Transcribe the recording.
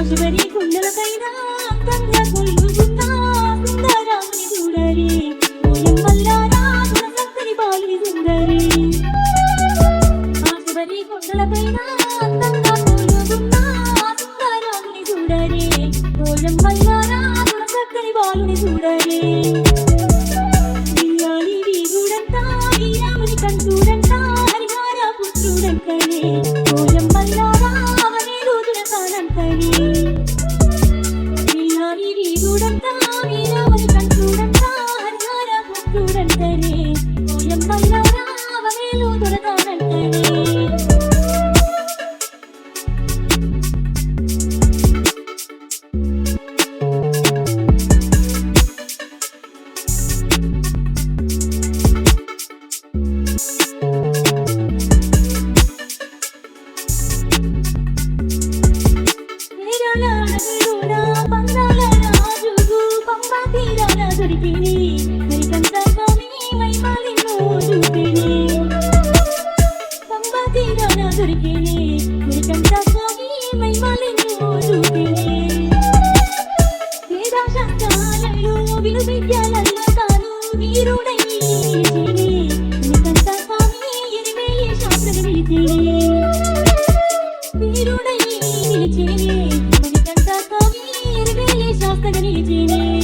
చివరి కుండలకైనా అందంగా కొలుగుతున్నా సుందరాన్ని చూడరి ఓయమ్మల్లారా చక్కని బాలుని సుందరి ఆ చివరి కుండలకైనా అందంగా కొలుగుతున్నా సుందరాన్ని చూడరి ఓయమ్మల్లారా చక్కని బాలుని చూడరి కంటూడంతా హరిహార పుత్రుడంతనే ఓయమ్మల్లారా అవనే రోజున కానంతనే వీరాని వీరుడంతా వీరావని కంటూడంతా హరిహార పుత్రుడంతనే ఓయమ్మల్లారా అవనే రోజున కానంతనే దొరికిని మరికంత స్వామి మైమాలినో చూపిని పంబా తీరాన దొరికిని మరికంత స్వామి మైమాలినో చూపిని వేదాశాస్త్రాలలో విను విద్యాలలో తాను వీరుడై నిలిచిని మరికంత స్వామి ఎనివేయి శాస్త్రం నిలిచిని వీరుడై నిలిచిని మరికంత స్వామి ఎనివేయి శాస్త్రం నిలిచిని